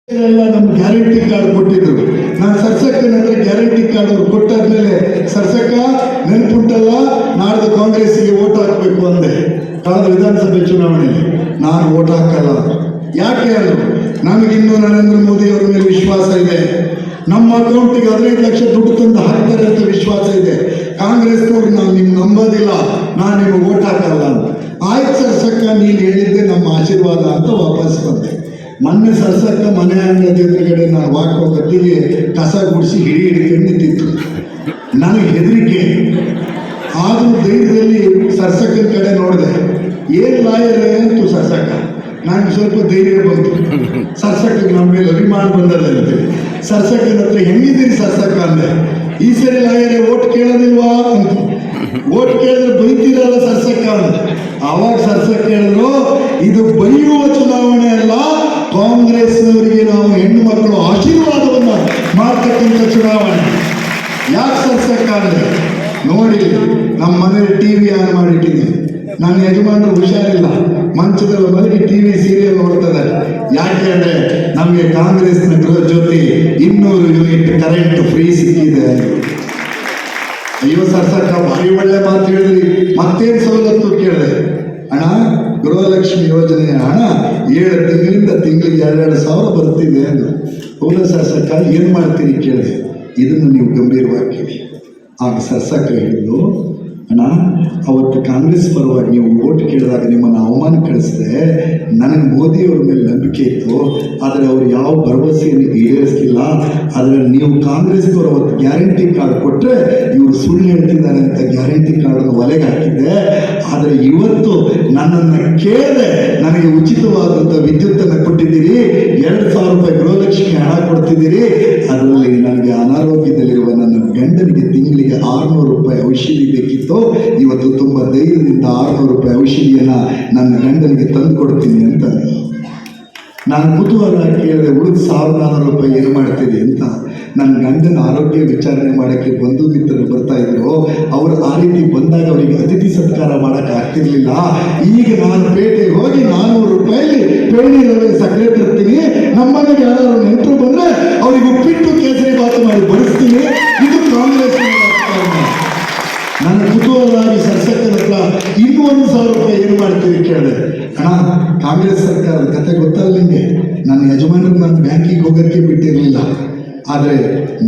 ಎಲ್ಲ ನಮ್ಗೆ guarantee card ಕೊಟ್ಟಿದ್ರು. ನಾನು ಸರ್ಸಕ್ಕನ ಹತ್ರ ಗ್ಯಾರಂಟಿ ಕಾರ್ಡ್ ಅವ್ರು ಕೊಟ್ಟಾದ್ಮೇಲೆ ಸರ್ಸಕ್ಕ ನೆನ್ಪುಂಟಲ್ಲ ನಾಡ್ದು ಕಾಂಗ್ರೆಸ್ಸಿಗೆ ಓಟ್ ಹಾಕಬೇಕು ಅಂದೆ. ಕಳೆದ ವಿಧಾನಸಭೆ ಚುನಾವಣೆಯಲ್ಲಿ ನಾನು ಓಟ್ ಹಾಕಲ್ಲ. ಯಾಕೆ ಅಂದ್ರು, ನಮಗಿನ್ನೂ ನರೇಂದ್ರ ಮೋದಿ ಅವರ ಮೇಲೆ ವಿಶ್ವಾಸ ಇದೆ, ನಮ್ಮ ಅಕೌಂಟಿಗೆ 15 ಲಕ್ಷ ದುಡ್ಡು ತಂದು ಹಾಕ್ತಾರೆ ಅಂತ ವಿಶ್ವಾಸ ಇದೆ, ಕಾಂಗ್ರೆಸ್ನವ್ರು ನಾನು ನಿಮ್ಗೆ ನಂಬೋದಿಲ್ಲ, ನಾನು ನಿಮ್ಗೆ ಓಟ್ ಹಾಕಲ್ಲ ಅಂತ. ಆಯ್ತು ಸರ್ಸಕ್ಕ, ನೀನು ಹೇಳಿದ್ದೆ ನಮ್ಮ ಆಶೀರ್ವಾದ ಅಂತ ವಾಪಸ್ ಬಂದೆ. ಮೊನ್ನೆ ಸರ್ಸಕ್ಕ ಮನೆ ಅಂಗಡಿ ಎದುರುಗಡೆ ನಾನು ವಾಕೋ ಗದ್ದಿಗೆ ಕಸ ಗುಡಿಸಿ ಹಿಡಿಕೊಂಡು ನಿಂತಿತ್ತು. ನನಗೆ ಹೆದರಿಕೆ ಆದರೂ ಧೈರ್ಯದಲ್ಲಿ ಸರ್ಸಕ್ಕನ ಕಡೆ ನೋಡಿದೆ. ಏನು ಲಾಯರೇ ಅಂತು ಸರ್ಸಕ್ಕ. ನನಗೆ ಸ್ವಲ್ಪ ಧೈರ್ಯ ಬಂತು. ಸರ್ಸಕ್ಕಗೆ ನಮ್ಮ ಮೇಲೆ ಅಭಿಮಾನ ಬಂದದಂತೆ. ಸರ್ಸಕ್ಕನ ಹತ್ರ ಹೆಂಗಿದ್ದೀರಿ ಸರ್ಸಕ್ಕ ಅಂದೆ. ಈ ಸರಿ ಲಾಯರೇ ಓಟ್ ಕೇಳೋದಿಲ್ವಾ ಅಂತ. ಓಟ್ ಕೇಳಿದ್ರೆ ಬೈತೀರಲ್ಲ ಸರ್ಸಕ್ಕ ಅಂತ. ಆವಾಗ ಸರ್ಸಕ್ಕ ಹೇಳಿದ್ರು, ಇದು ಬೈಯುವ ಚುನಾವಣೆ ಅಲ್ಲ, ಕಾಂಗ್ರೆಸ್ನವರಿಗೆ ನಾವು ಹೆಣ್ಣು ಮಕ್ಕಳು ಆಶೀರ್ವಾದವನ್ನು ಮಾಡ್ತಕ್ಕಂಥ ಚುನಾವಣೆ. ಯಾಕೆ ಸರ್ಸಕ್ಕ ಅಂದ್ರೆ, ನೋಡಿ ನಮ್ಮ ಮನೇಲಿ ಟಿವಿ ಆನ್ ಮಾಡಿಟ್ಟಿದ್ದೀನಿ. ನನ್ನ ಯಜಮಾನರು ಹುಷಾರಿಲ್ಲ, ಮಂಚದಲ್ಲಿ ಮಲಗಿ ಟಿವಿ ಸೀರಿಯಲ್ ನೋಡ್ತಾರೆ. ಯಾಕೆ ಅಂದ್ರೆ ನಮಗೆ ಕಾಂಗ್ರೆಸ್ನ ಗೃಹ ಜ್ಯೋತಿ 200 ಯೂನಿಟ್ ಕರೆಂಟ್ ಫ್ರೀ ಸಿಕ್ಕಿದೆ. ಅಯ್ಯೋ ಸರ್ಸಕ್ಕ, ಭಾರಿ ಒಳ್ಳೆ ಮಾತು ಹೇಳಿದ್ರಿ, ಮತ್ತೇನು ಸವಲತ್ತು ಕೇಳಿದೆ. ಹಣ ಗೃಹಲಕ್ಷ್ಮಿ ಯೋಜನೆಯ ಹಣ 7 ತಿಂಗಳಿಂದ ತಿಂಗಳಿಗೆ 2,000 ಬರ್ತಿದೆ ಅಂದರು. ಹೌದಾ ಸರ್ಸಕ್ಕ, ಏನು ಮಾಡ್ತೀನಿ ಕೇಳಿದೆ. ಇದನ್ನು ನೀವು ಗಂಭೀರವಾಗಿ ಕೇಳಿ. ಆಗ ಸರ್ಸಕ್ಕ ಹೇಳಿದ್ದು, ಅಣ್ಣ ಅವತ್ತು ಕಾಂಗ್ರೆಸ್ ಪರವಾಗಿ ನೀವು ಓಟ್ ಕೇಳಿದಾಗ ನಿಮ್ಮನ್ನು ಅವಮಾನ ಕಳಿಸಿದೆ. ನನಗೆ ಮೋದಿಯವ್ರ ಮೇಲೆ ನಂಬಿಕೆ ಇತ್ತು, ಆದರೆ ಅವರು ಯಾವ ಭರವಸೆಯನ್ನು ಈಡೇರಿಸಲಿಲ್ಲ. ಆದರೆ ನೀವು ಕಾಂಗ್ರೆಸ್ನವರು ಅವತ್ತು ಗ್ಯಾರಂಟಿ ಕಾರ್ಡ್ ಕೊಟ್ಟರೆ ಇವರು ಸುಳ್ಳು ಹೇಳ್ತಿದ್ದಾರೆ ಅಂತ ಗ್ಯಾರಂಟಿ ಕಾರ್ಡನ್ನು ಒಲೆಗೆ ಹಾಕಿದ್ದೆ. ಆದರೆ ಇವತ್ತು ನನ್ನನ್ನು ಕೇಳದೆ ನನಗೆ ಉಚಿತವಾದಂಥ ವಿದ್ಯುತ್ತನ್ನು ಕೊಟ್ಟಿದ್ದೀರಿ, 2,000 ರೂಪಾಯಿ ಗೃಹಲಕ್ಷ್ಮಿ ಹಣ ಕೊಡ್ತಿದ್ದೀರಿ. ಅದರಲ್ಲಿ ನನಗೆ ಅನಾರೋಗ್ಯದಲ್ಲಿರುವ ನನ್ನ ಗಂಡನಿಗೆ ತಿಂಗಳಿಗೆ 600 ರೂಪಾಯಿ ಔಷಧಿ ಬೇಕಿತ್ತು. ಇವತ್ತು ತುಂಬ ಧೈರ್ಯದಿಂದ 600 ರೂಪಾಯಿ ಔಷಧಿಯನ್ನು ನನ್ನ ಗಂಡನಿಗೆ ತಂದು ಕೊಡ್ತೀನಿ ಅಂತ. ನಾನು ಕುತೂಹಲ ಕೇಳಿದೆ, ಉಳಿದ 1,400 ರೂಪಾಯಿ ಏನು ಮಾಡ್ತೀರಿ ಅಂತ. ನನ್ನ ಗಂಡನ ಆರೋಗ್ಯ ವಿಚಾರಣೆ ಮಾಡೋಕ್ಕೆ ಬಂಧು ಮಿತ್ರರು ಬರ್ತಾ ಇದ್ರು. ಅವರು ಆ ರೀತಿ ಬಂದಾಗ ಅವರಿಗೆ ಅತಿಥಿ ಸತ್ಕಾರ ಮಾಡೋಕ್ಕೆ ಆಗ್ತಿರ್ಲಿಲ್ಲ. ಈಗ ನಾನು ಪೇಟೆಗೆ ಹೋಗಿ 400 ರೂಪಾಯಲ್ಲಿ ಪೇಣಿ ರವೆ ಸಕ್ಕರೆ ತರ್ತೀನಿ. ನಮ್ಮನೆಗೆ ಯಾರು ನೆಂಟರು ಬಂದರೆ ಅವ್ರಿಗೆ ಉಪ್ಪಿಟ್ಟು ಕೇಸರಿ ಬಾತು ಮಾಡಿ ಬಡಿಸ್ತೀನಿ. ಇದು ಕಾಂಗ್ರೆಸ್. ನನ್ನ ಕುತೂಹಲವಾಗಿ ಸರ್ಸಕ್ಕನ ಹತ್ರ 1,000 ರೂಪಾಯಿ ಏನು ಮಾಡ್ತೀವಿ ಕೇಳಿದೆ. ಅಣ್ಣ, ಕಾಂಗ್ರೆಸ್ ಸರ್ಕಾರದ ಕತೆ ಗೊತ್ತಲ್ಲ ನಿಮಗೆ. ನನ್ನ ಯಜಮಾನರು ನನ್ನ ಬ್ಯಾಂಕಿಗೆ ಹೋಗೋಕ್ಕೆ ಬಿಟ್ಟಿರಲಿಲ್ಲ. ಆದರೆ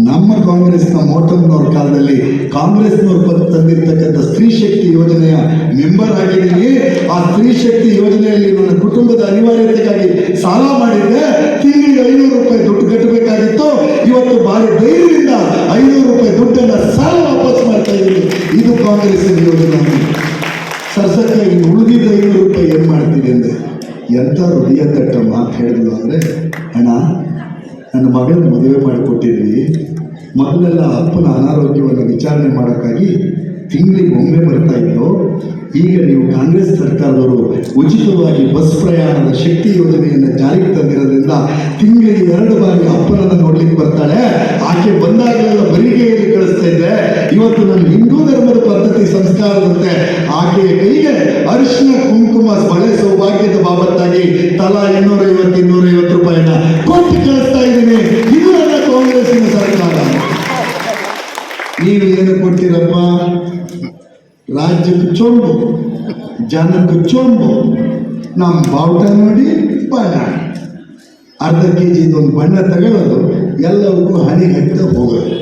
ನಮ್ಮ ಕಾಂಗ್ರೆಸ್ನ ಮೋಟಮ್ನವ್ರ ಕಾಲದಲ್ಲಿ ಕಾಂಗ್ರೆಸ್ನವ್ರು ತಂದಿರ್ತಕ್ಕಂಥ ಸ್ತ್ರೀ ಶಕ್ತಿ ಯೋಜನೆಯ ಮೆಂಬರ್ ಆಗಿದ್ದೀನಿ. ಆ ಸ್ತ್ರೀ ಶಕ್ತಿ ಯೋಜನೆಯಲ್ಲಿ ನನ್ನ ಕುಟುಂಬದ ಅನಿವಾರ್ಯತೆಗಾಗಿ ಸಾಲ ಮಾಡಿದ್ದೆ. ತಿಂಗಳಿಗೆ 500 ರೂಪಾಯಿ ದುಡ್ಡು ಕಟ್ಟಬೇಕಾಗಿತ್ತು. ಇವತ್ತು ಭಾರಿ ಧೈರ್ಯದಿಂದ 500 ರೂಪಾಯಿ ದುಡ್ಡನ್ನು ಸಾಲ ವಾಪಸ್ ಮಾಡ್ತಾ ಇದ್ದೀನಿ. ಇದು ಕಾಂಗ್ರೆಸ್ಸಿನ ಯೋಜನೆ. ಸರ್ಸಕ್ಕ, ಈ ಉಳಿದಿದ್ದ 500 ರೂಪಾಯಿ ಏನು ಮಾಡ್ತೀವಿ ಅಂದರೆ, ಎಂಥ ಹೃದಯ ತಟ್ಟ ಮಾತು ಹೇಳಿದ್ಲು ಅಂದರೆ, ಅಣ್ಣ ನನ್ನ ಮಗನ ಮದುವೆ ಮಾಡಿಕೊಟ್ಟಿದ್ವಿ. ಮೊದಲೆಲ್ಲ ಅಪ್ಪನ ಅನಾರೋಗ್ಯವನ್ನು ವಿಚಾರಣೆ ಮಾಡೋಕ್ಕಾಗಿ ತಿಂಗಳಿಗೆ ಒಮ್ಮೆ ಬರ್ತಾ ಇದ್ದು. ಈಗ ನೀವು ಕಾಂಗ್ರೆಸ್ ಸರ್ಕಾರದವರು ಉಚಿತವಾಗಿ ಬಸ್ ಪ್ರಯಾಣದ ಶಕ್ತಿ ಯೋಜನೆಯನ್ನು ಜಾರಿಗೆ ತಂದಿರೋದ್ರಿಂದ ತಿಂಗಳಿಗೆ 2 ಬಾರಿ ಅಪ್ಪನನ್ನು ನೋಡ್ಲಿಕ್ಕೆ ಬರ್ತಾಳೆ. ಆಕೆ ಬಂದಾಗಲೆಲ್ಲ ಬರಿಗೆಯಲ್ಲಿ ಕಳಿಸ್ತಾ ಇದ್ದೆ. ಇವತ್ತು ನನ್ನ ಹಿಂದೂ ಧರ್ಮದ ಪದ್ಧತಿ ಸಂಸ್ಕಾರದಂತೆ ಆಕೆಯ ಕೈಗೆ ಅರಿಶಿನ ಕುಂಕುಮ ಬಳೆ ಸೌಭಾಗ್ಯದ ಬಾಬತ್ತಾಗಿ ತಲಾ 250 ರೂಪಾಯಿನ ಕೊಟ್ಟು ಕಳಿಸ್ತಾ ಇದ್ದೀನಿ. ಇದು ನನ್ನ ಕಾಂಗ್ರೆಸ್ಸಿನ ಸರ್ಕಾರ. ನೀವು ಏನು ಕೊಟ್ಟಿರಪ್ಪ? ರಾಜ್ಯಕ್ಕೆ ಚೊಂಬು, ಜನಕ್ಕೆ ಚೊಂಬು. ನಮ್ಮ ಬಾವುಟ ನೋಡಿ ಬಣ್ಣ, ಅರ್ಧ kg ಬಣ್ಣ ತಗೊಳ್ಳೋದು, ಎಲ್ಲವಕ್ಕೂ ಹಣಿ ಹತ್ತಾ ಹೋಗೋದು.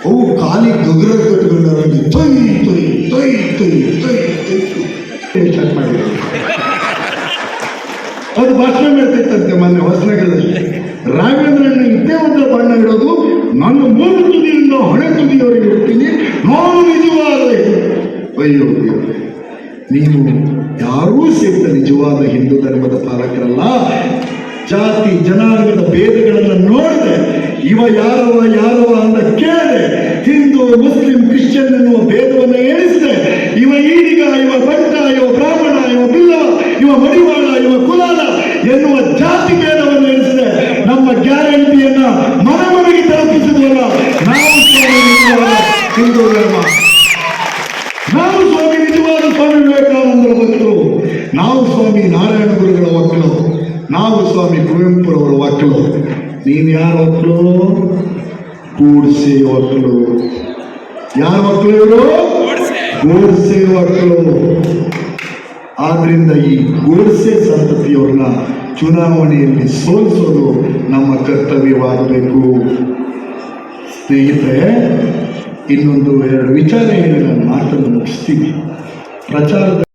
ಅವು ಖಾಲಿ ಗಗರ ಕಟ್ಕೊಂಡವರಾಗಿ ತೊಯ್ ತೊಯ್ ತೊಯ್ ತೊಯ್ ತೊಯ್ ತೊಯ್ ಸ್ಟಾರ್ಟ್ ಮಾಡಿದ್ರು. ಅದು ಭಾಷಣ ಮಾಡ್ತಿತ್ತಂತೆ ಮೊನ್ನೆ ಹೊಸನಗರದಲ್ಲಿ. ರಾಘವೇಂದ್ರಣ್ಣ ಇದ್ದೇ ಒಂದು ಬಣ್ಣ ಇಡೋದು, ನನ್ನ 3 ತುದಿಯಿಂದ ಹೊಣೆ ತುದಿಯವರಿಗೆ ಇರ್ತೀನಿ, ನಾನು ನಿಜವಾದ. ಅಯ್ಯೋ, ನೀವು ಯಾರೂ ಸಹಿತ ನಿಜವಾದ ಹಿಂದೂ ಧರ್ಮದ ಪಾಲಕರಲ್ಲ. ಜಾತಿ ಜನಾಂಗದ ಭೇದಗಳನ್ನು ನೋಡಿದೆ, ಇವ ಯಾರವ ಅಂತ ಕೇಳಿದೆ. ಹಿಂದೂ ಮುಸ್ಲಿಂ ಕ್ರಿಶ್ಚಿಯನ್ ಎನ್ನುವ ಭೇದವನ್ನು ಎಣಿಸಿದೆ. ಇವ ಈಡಿಗ, ಇವ ಬಂಟ, ಇವ ಬ್ರಾಹ್ಮಣ, ಇವ ಬಿಲ್ಲವ, ಇವ ಮಡಿವಾಳ, ಇವ ಕುಲಾಲ ಎನ್ನುವ ಜಾತಿ ಭೇದವನ್ನು ಎಣಿಸಿದೆ. ನಮ್ಮ ಗ್ಯಾರಂಟಿಯನ್ನ ಮನೆಗೆ ತಲುಪಿಸಿದವಲ್ಲ ನಾವು ಹಿಂದೂ ಧರ್ಮ. ನಾವು ಸ್ವಾಮಿ ನಿಜವಾದ ಸ್ವಾಮಿ ವಿವೇಕಾನಂದರ ಮಕ್ಕಳು, ನಾವು ಸ್ವಾಮಿ ನಾರಾಯಣ ಗುರುಗಳ ಮಕ್ಕಳು, ನಾವು ಸ್ವಾಮಿ ಕುವೆಂಪುರವರ ಮಕ್ಕಳು. ನೀನು ಯಾರ ಮಕ್ಕಳು? ಗೂಡ್ಸೆ ಮಕ್ಕಳು. ಯಾರ ಮಕ್ಕಳು ಇವರು? ಗೂಡ್ಸೆ ಮಕ್ಕಳು. ಆದ್ರಿಂದ ಈ ಗೋಡ್ಸೆ ಸಂತತಿಯವ್ರನ್ನ ಚುನಾವಣೆಯಲ್ಲಿ ಸೋಲಿಸೋದು ನಮ್ಮ ಕರ್ತವ್ಯವಾಗಬೇಕು. ಸ್ನೇಹಿತರೆ, ಇನ್ನೊಂದು ಎರಡು ವಿಚಾರ ಹೇಳಿ ನಾನು ಮಾತನ್ನು ಮುಗಿಸ್ತೀನಿ. ಪ್ರಚಾರದ